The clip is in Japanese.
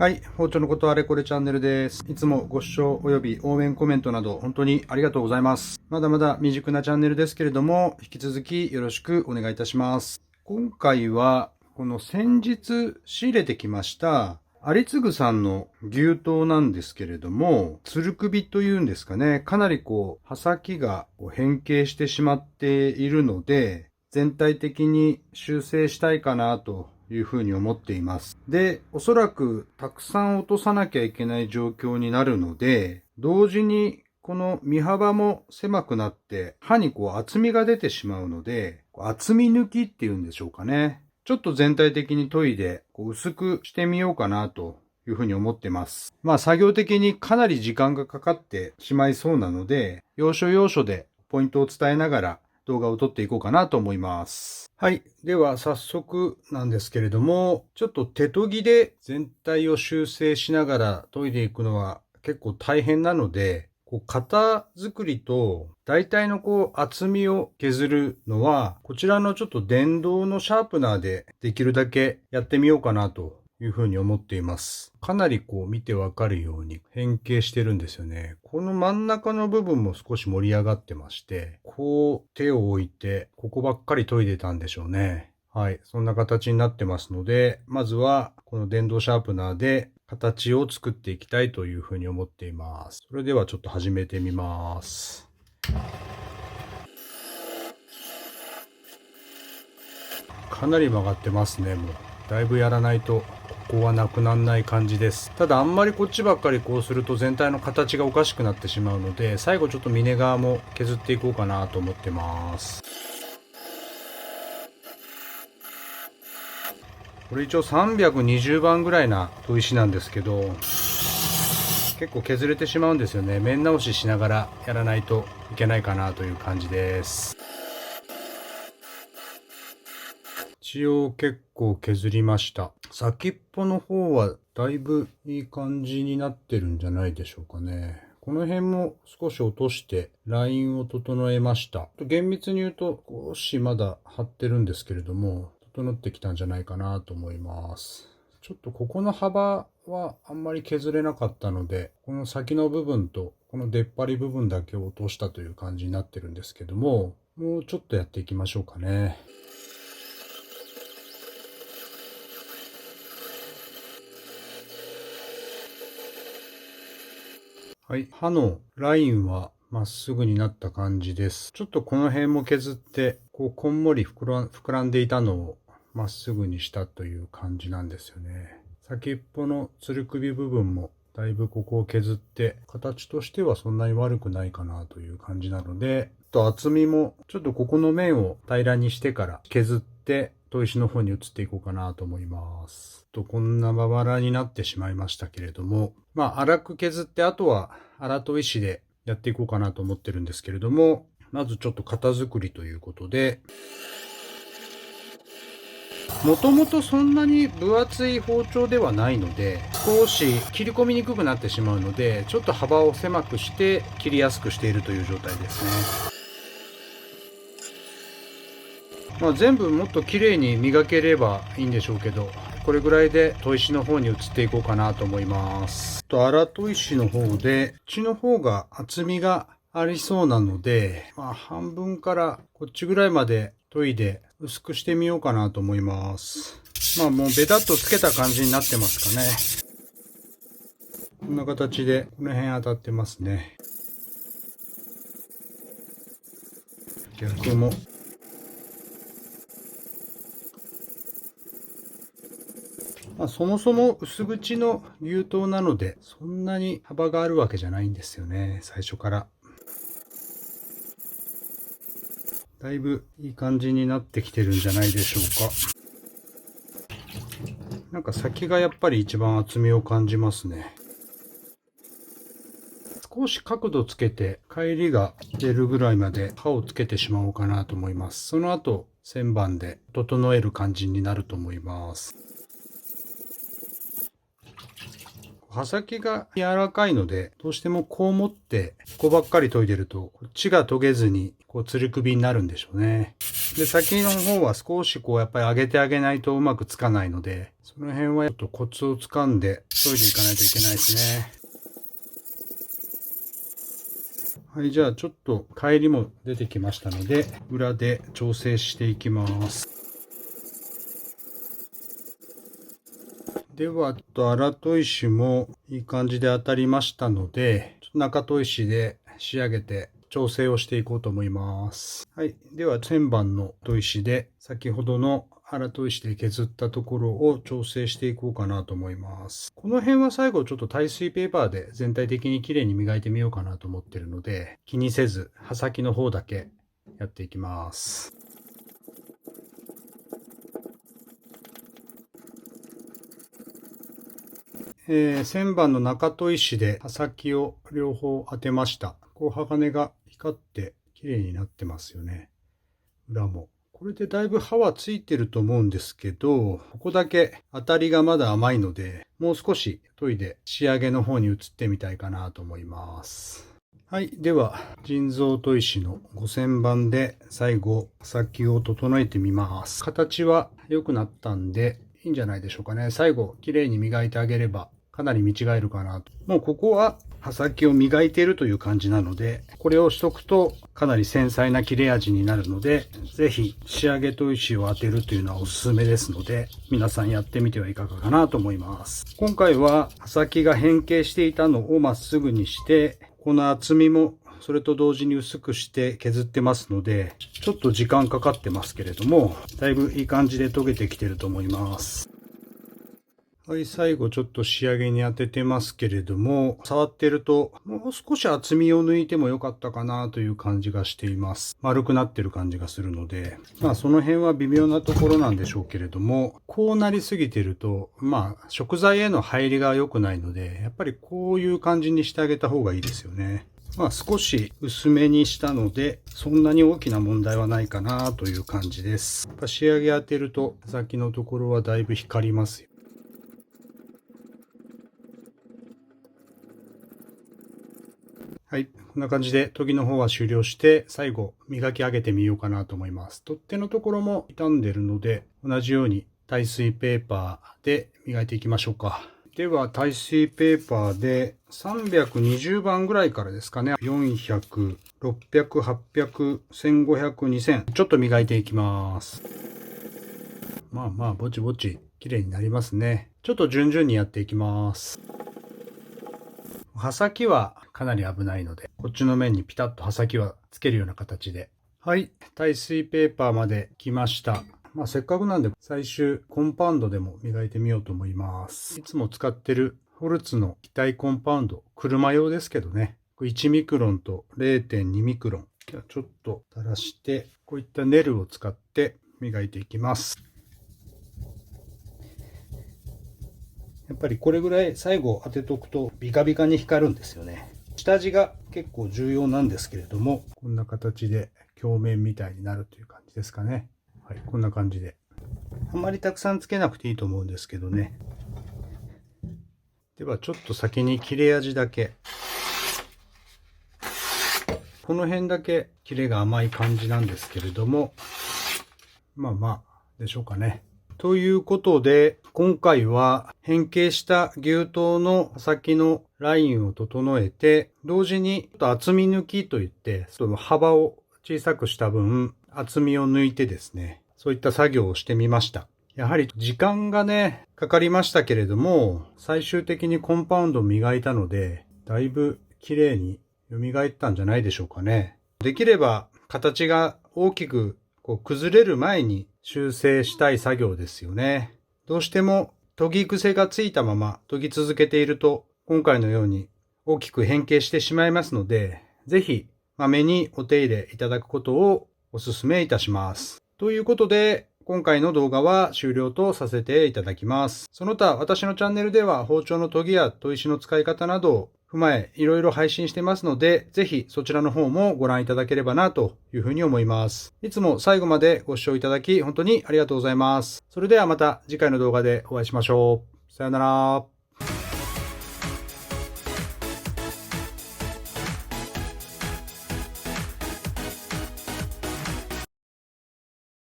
はい。包丁のことあれこれチャンネルです。いつもご視聴及び応援コメントなど本当にありがとうございます。まだまだ未熟なチャンネルですけれども、引き続きよろしくお願いいたします。今回は、この先日仕入れてきました、有次さんの牛刀なんですけれども、つる首というんですかね、かなり刃先が変形してしまっているので、全体的に修正したいかなというふうに思っています。で、おそらくたくさん落とさなきゃいけない状況になるので、同時にこの身幅も狭くなって刃に厚みが出てしまうので、厚み抜きっていうんでしょうかね。ちょっと全体的に研いで薄くしてみようかなというふうに思ってます。作業的にかなり時間がかかってしまいそうなので、要所要所でポイントを伝えながら動画を撮っていこうかなと思います。はい。では早速なんですけれども、ちょっと手研ぎで全体を修正しながら研いでいくのは結構大変なので、型作りと大体の厚みを削るのは、こちらのちょっと電動のシャープナーでできるだけやってみようかなというふうに思っています。かなり見てわかるように変形してるんですよね。この真ん中の部分も少し盛り上がってまして、手を置いて、ここばっかり研いでたんでしょうね。はい。そんな形になってますので、まずはこの電動シャープナーで形を作っていきたいというふうに思っています。それではちょっと始めてみます。かなり曲がってますね、もう。だいぶやらないと、ここはなくならない感じです。ただあんまりこっちばっかりこうすると全体の形がおかしくなってしまうので、最後ちょっと峰側も削っていこうかなと思ってます。これ一応320番ぐらいな砥石なんですけど、結構削れてしまうんですよね。面直ししながらやらないといけないかなという感じです。一応結構削りました。先っぽの方はだいぶいい感じになってるんじゃないでしょうかね。この辺も少し落としてラインを整えました。厳密に言うと少しまだ張ってるんですけれども、整ってきたんじゃないかなと思います。ちょっとここの幅はあんまり削れなかったので、この先の部分とこの出っ張り部分だけを落としたという感じになってるんですけども、もうちょっとやっていきましょうかね。はい。刃のラインはまっすぐになった感じです。ちょっとこの辺も削って、こんもり膨らんでいたのをまっすぐにしたという感じなんですよね。先っぽのつる首部分もだいぶここを削って、形としてはそんなに悪くないかなという感じなので、厚みもちょっとここの面を平らにしてから削って砥石の方に移っていこうかなと思います。こんなまばらになってしまいましたけれども、粗く削ってあとは粗砥石でやっていこうかなと思ってるんですけれども、まずちょっと型作りということで、もともとそんなに分厚い包丁ではないので、少し切り込みにくくなってしまうので、ちょっと幅を狭くして切りやすくしているという状態ですね。全部もっと綺麗に磨ければいいんでしょうけど、これぐらいで砥石の方に移っていこうかなと思います。粗砥石の方で、こっちの方が厚みがありそうなので、半分からこっちぐらいまで研いで薄くしてみようかなと思います。もうベタっとつけた感じになってますかね。こんな形でこの辺当たってますね。逆もそもそも薄口の牛刀なので、そんなに幅があるわけじゃないんですよね、最初から。だいぶいい感じになってきてるんじゃないでしょうか。なんか先がやっぱり一番厚みを感じますね。少し角度つけて、返りが出るぐらいまで刃をつけてしまおうかなと思います。その後、旋盤で整える感じになると思います。刃先が柔らかいので、どうしてもこう持って、ここばっかり研いでると、こっちが研げずに、つる首になるんでしょうね。で、先の方は少しやっぱり上げてあげないとうまくつかないので、その辺はちょっとコツをつかんで研いでいかないといけないですね。はい、じゃあちょっと帰りも出てきましたので、裏で調整していきます。では、荒砥石もいい感じで当たりましたので、中砥石で仕上げて調整をしていこうと思います。はい。では、1000番の砥石で、先ほどの荒砥石で削ったところを調整していこうかなと思います。この辺は最後ちょっと耐水ペーパーで全体的に綺麗に磨いてみようかなと思ってるので、気にせず刃先の方だけやっていきます。1000番の中砥石で刃先を両方当てました。鋼が光って綺麗になってますよね。裏も。これでだいぶ刃はついてると思うんですけど、ここだけ当たりがまだ甘いので、もう少し研いで仕上げの方に移ってみたいかなと思います。はい。では、人造砥石の5000番で最後、刃先を整えてみます。形は良くなったんで、いいんじゃないでしょうかね。最後、綺麗に磨いてあげれば、かなり見違えるかなと。もうここは刃先を磨いているという感じなので、これをしとくとかなり繊細な切れ味になるので、ぜひ仕上げ砥石を当てるというのはおすすめですので、皆さんやってみてはいかがかなと思います。今回は刃先が変形していたのをまっすぐにして、この厚みもそれと同時に薄くして削ってますので、ちょっと時間かかってますけれども、だいぶいい感じで研げてきてると思います。はい、最後ちょっと仕上げに当ててますけれども、触ってるともう少し厚みを抜いてもよかったかなという感じがしています。丸くなってる感じがするので、その辺は微妙なところなんでしょうけれども、こうなりすぎてると、食材への入りが良くないので、やっぱりこういう感じにしてあげた方がいいですよね。少し薄めにしたので、そんなに大きな問題はないかなという感じです。やっぱ仕上げ当てると、先のところはだいぶ光りますよ。はい。こんな感じで研ぎの方は終了して、最後磨き上げてみようかなと思います。取っ手のところも傷んでるので、同じように耐水ペーパーで磨いていきましょうか。では、耐水ペーパーで320番ぐらいからですかね。400、600、800、1500、2000。ちょっと磨いていきます。ぼちぼち綺麗になりますね。ちょっと順々にやっていきます。刃先はかなり危ないので、こっちの面にピタッと刃先はつけるような形で。はい。耐水ペーパーまで来ました。せっかくなんで最終コンパウンドでも磨いてみようと思います。いつも使ってるホルツの気体コンパウンド、車用ですけどね。1ミクロンと 0.2 ミクロン。じゃあちょっと垂らして、こういったネルを使って磨いていきます。やっぱりこれぐらい最後当てとくとビカビカに光るんですよね。下地が結構重要なんですけれども、こんな形で鏡面みたいになるという感じですかね。はい、こんな感じで。あんまりたくさんつけなくていいと思うんですけどね。ではちょっと先に切れ味だけ。この辺だけ切れが甘い感じなんですけれども、でしょうかね。ということで、今回は変形した牛刀の刃先のラインを整えて、同時に厚み抜きといって、その幅を小さくした分、厚みを抜いてですね、そういった作業をしてみました。やはり時間がね、かかりましたけれども、最終的にコンパウンドを磨いたので、だいぶ綺麗に蘇ったんじゃないでしょうかね。できれば形が大きく崩れる前に修正したい作業ですよね。どうしても研ぎ癖がついたまま研ぎ続けていると、今回のように大きく変形してしまいますので、ぜひまめにお手入れいただくことをお勧めいたします。ということで、今回の動画は終了とさせていただきます。その他、私のチャンネルでは包丁の研ぎや砥石の使い方などを踏まえいろいろ配信してますので、ぜひそちらの方もご覧いただければなというふうに思います。いつも最後までご視聴いただき本当にありがとうございます。それではまた次回の動画でお会いしましょう。さよなら。